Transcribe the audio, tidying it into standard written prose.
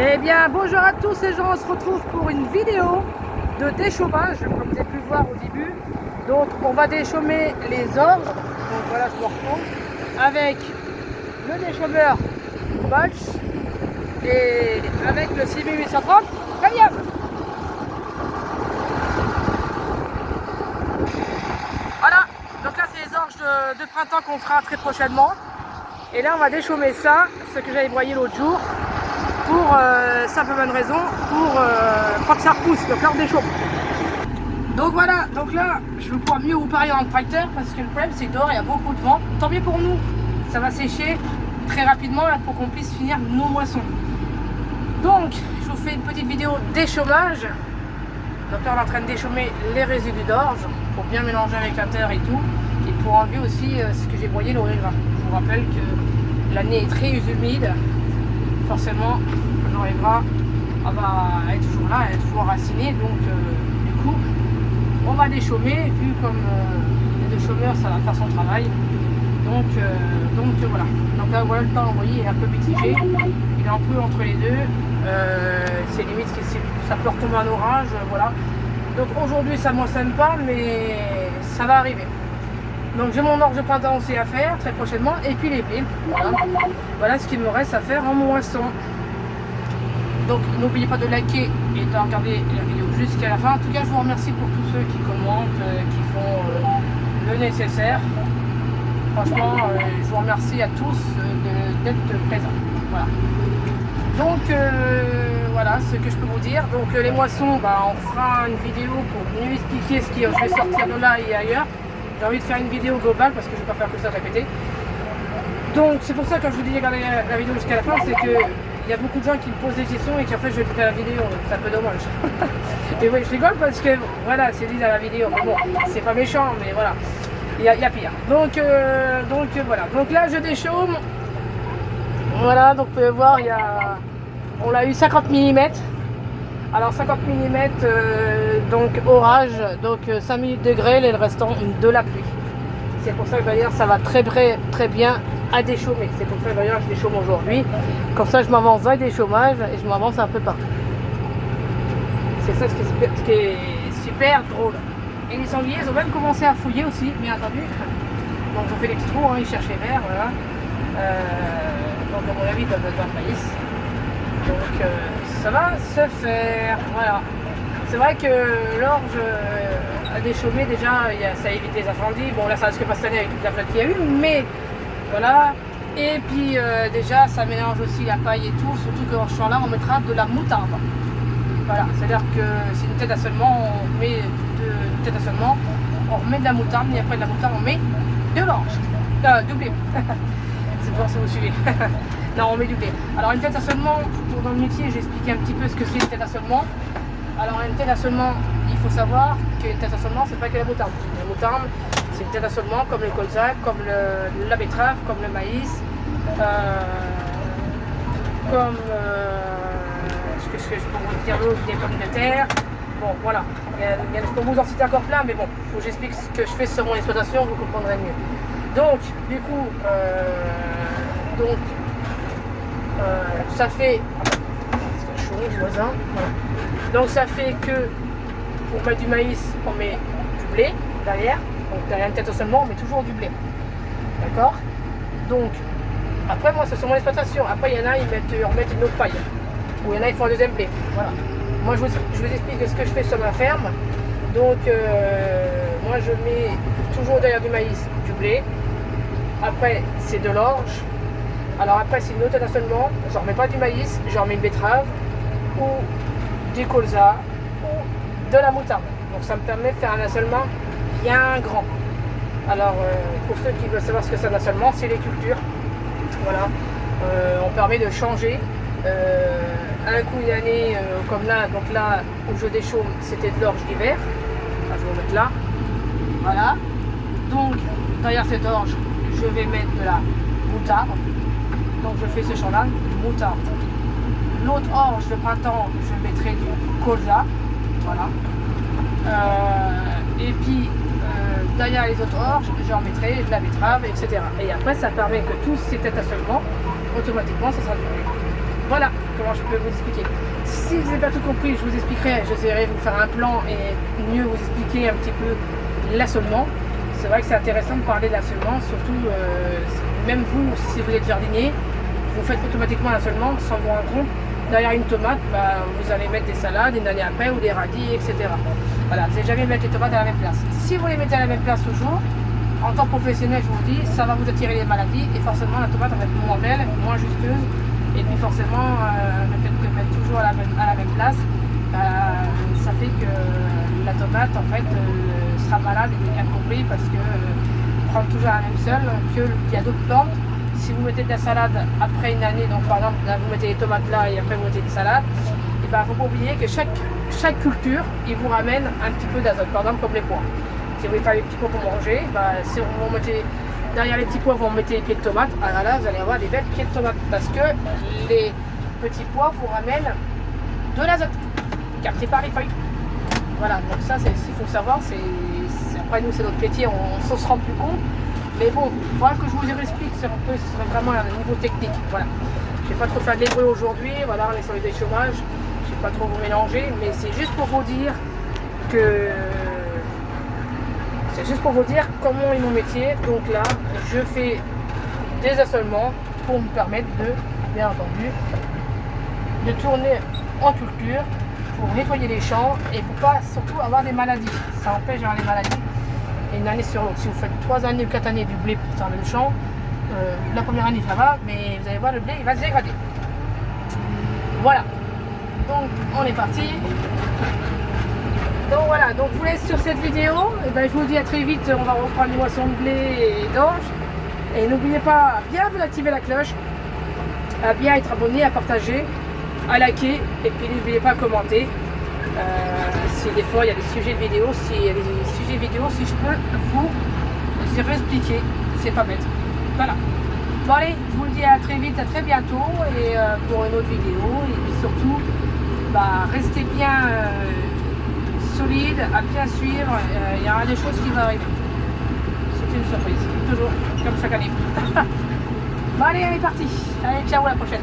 Eh bien bonjour à tous et gens, on se retrouve pour une vidéo de déchômage, comme vous avez pu voir au début. Donc on va déchômer les orges, donc voilà je me retrouve, avec le déchômeur Bosch et avec le 6830 Rayam. Voilà, donc là c'est les orges de printemps qu'on fera très prochainement. Et là on va déchômer ça, ce que j'avais broyé l'autre jour. Pour simple bonne raison, pour que ça repousse, donc là on déchaume. Donc voilà, donc là je vais pouvoir mieux vous parler dans le tracteur parce que le problème c'est que dehors il y a beaucoup de vent. Tant mieux pour nous, ça va sécher très rapidement pour qu'on puisse finir nos moissons. Donc je vous fais une petite vidéo déchômage. Donc là on est en train de déchaumer les résidus d'orge pour bien mélanger avec la terre et tout. Et pour enlever aussi ce que j'ai broyé l'origine. Je vous rappelle que l'année est très humide. Forcément, l'orge gras va être toujours là, elle est toujours racinée, donc du coup, on va déchaumer, vu comme les déchômeurs, ça va faire son travail. Donc voilà. Donc là, voilà, le temps envoyé est un peu mitigé, il est un peu entre les deux, c'est limite que ça peut retomber en orage, voilà. Donc aujourd'hui, ça ne moissonne pas, mais ça va arriver. Donc j'ai mon orge de printemps aussi à faire très prochainement et puis les blés. Voilà ce qu'il me reste à faire en moisson. Donc n'oubliez pas de liker et de regarder la vidéo jusqu'à la fin. En tout cas je vous remercie pour tous ceux qui commentent, qui font le nécessaire. Franchement je vous remercie à tous d'être présents. Voilà. Donc voilà ce que je peux vous dire. Donc les moissons, on fera une vidéo pour mieux expliquer ce qui je vais sortir de là et ailleurs. J'ai envie de faire une vidéo globale parce que je ne vais pas faire que ça répéter. Donc c'est pour ça que quand je vous dis de regarder la vidéo jusqu'à la fin, c'est que il y a beaucoup de gens qui me posent des questions et qui en fait je vais écouter la vidéo, c'est un peu dommage. Et oui je rigole parce que voilà c'est dit dans la vidéo, mais bon c'est pas méchant mais voilà, il y a pire. Donc voilà, donc là je déchaume. Voilà donc vous pouvez voir on l'a eu 50 mm. Alors 50 mm, donc orage, donc 5 degrés, et le restant de la pluie. C'est pour ça que d'ailleurs ça va très bien à déchaumer. C'est pour ça que d'ailleurs je déchaume aujourd'hui. Comme ça je m'avance dans les déchaumages et je m'avance un peu partout. C'est ça ce qui est super drôle. Et les sangliers ils ont même commencé à fouiller aussi, bien entendu. Donc ils ont fait des petits trous, ils cherchent les vers, voilà. Donc à mon avis ils doivent être dans le maïs. Donc ça va se faire, voilà. C'est vrai que l'orge a déchaumé déjà, ça évite les incendies. Bon là ça risque pas cette année avec toute la flotte qu'il y a eu, mais voilà. Et puis déjà ça mélange aussi la paille et tout, surtout que dans ce champ là on mettra de la moutarde. Voilà, c'est-à-dire que c'est une tête à seulement, on met on remet de la moutarde, et après de la moutarde on met de l'orge. Du blé. C'est pour ça que vous suivez. Non, on met du blé. Alors une tête à seulement, dans le métier, j'ai expliqué un petit peu ce que c'est une tête à seulement. Alors une tête à seulement, il faut savoir qu'une tête à seulement, c'est pas que la moutarde. La moutarde, c'est une tête à seulement comme le colza, comme la betterave, comme le maïs, comme ce que je peux vous dire d'autre, des pommes de terre. Bon, voilà. Je peux vous en citer encore plein, mais bon, il faut que j'explique ce que je fais sur mon exploitation, vous comprendrez mieux. Donc, du coup, ça fait voilà. Donc ça fait que pour mettre du maïs on met du blé derrière, donc derrière une tête seulement on met toujours du blé, d'accord. Donc après moi c'est sur mon exploitation, après il y en a ils remettent une autre paille, ou il y en a ils font un deuxième blé, voilà. Moi je vous explique ce que je fais sur ma ferme. Donc moi je mets toujours derrière du maïs du blé, après c'est de l'orge. Alors après c'est une autre assaisonnement, je remets pas du maïs, je remets une betterave ou du colza ou de la moutarde. Donc ça me permet de faire un assaisonnement bien grand. Alors pour ceux qui veulent savoir ce que c'est un assaisonnement, c'est les cultures. Voilà, on permet de changer. Un coup une année comme là, donc là où je déchaume c'était de l'orge d'hiver. Je vais mettre là. Voilà. Donc derrière cette orge, je vais mettre de la moutarde. Donc je fais ce champ-là, moutarde. L'autre orge de printemps, je mettrai du colza. Voilà. Et puis derrière les autres orges, j'en mettrai de la betterave, etc. Et après, ça permet que tous ces têtes à seulement, automatiquement, ça sera du blé. Voilà comment je peux vous expliquer. Si vous n'avez pas tout compris, je vous expliquerai, j'essaierai de vous faire un plan et mieux vous expliquer un petit peu l'assolement. C'est vrai que c'est intéressant de parler de l'assolement, surtout même vous, si vous êtes jardinier, vous faites automatiquement l'assolement sans vous rendre compte. Derrière une tomate, vous allez mettre des salades une année après ou des radis, etc. Voilà, vous n'allez jamais mettre les tomates à la même place. Si vous les mettez à la même place toujours, en tant que professionnel, je vous dis, ça va vous attirer les maladies et forcément la tomate va être moins belle, moins justeuse. Et puis forcément, le fait de mettre toujours à la même place, ça fait que la tomate en fait sera malade et bien compris parce que prendre toujours la même seule, qu'il y a d'autres plantes. Si vous mettez de la salade après une année, donc par exemple là, vous mettez les tomates là et après vous mettez des salades, et il ne faut pas oublier que chaque culture, il vous ramène un petit peu d'azote, par exemple comme les pois. Si vous voulez faire les petits pois pour manger, si vous mettez derrière les petits pois, vous mettez les pieds de tomates, alors là vous allez avoir des belles pieds de tomates parce que les petits pois vous ramènent de l'azote capté par les feuilles. Voilà, donc ça c'est ce qu'il faut savoir, après nous c'est notre métier, on se rend plus compte. Mais bon, il faudra que je vous explique, c'est vraiment un niveau technique. Voilà. Je ne vais pas trop faire de l'hébreu aujourd'hui, voilà, on est sur les chômages, je ne vais pas trop vous mélanger, mais c'est juste pour vous dire que comment est mon métier. Donc là, je fais des assolements pour me permettre de, bien entendu, de tourner en culture, pour nettoyer les champs et pour pas surtout avoir des maladies. Ça empêche d'avoir des maladies. Et une année sur l'autre, si vous faites 3 années ou 4 années du blé sur le même champ, la première année ça va, mais vous allez voir le blé il va se dégrader. Voilà, donc on est parti. Donc voilà, donc je vous laisse sur cette vidéo, et je vous dis à très vite, on va reprendre les moissons de blé et d'orge. Et n'oubliez pas à bien vous activer la cloche, à bien être abonné, à partager, à liker, et puis n'oubliez pas à commenter. Si des fois il y a des sujets de vidéo, si je peux vous expliquer, c'est pas bête. Voilà. Bon allez, je vous le dis à très vite, à très bientôt et pour une autre vidéo. Et puis surtout, restez bien solide, à bien suivre. Il y aura des choses qui vont arriver. C'est une surprise, toujours comme chaque année. Bon allez, on est parti. Allez, ciao, à la prochaine.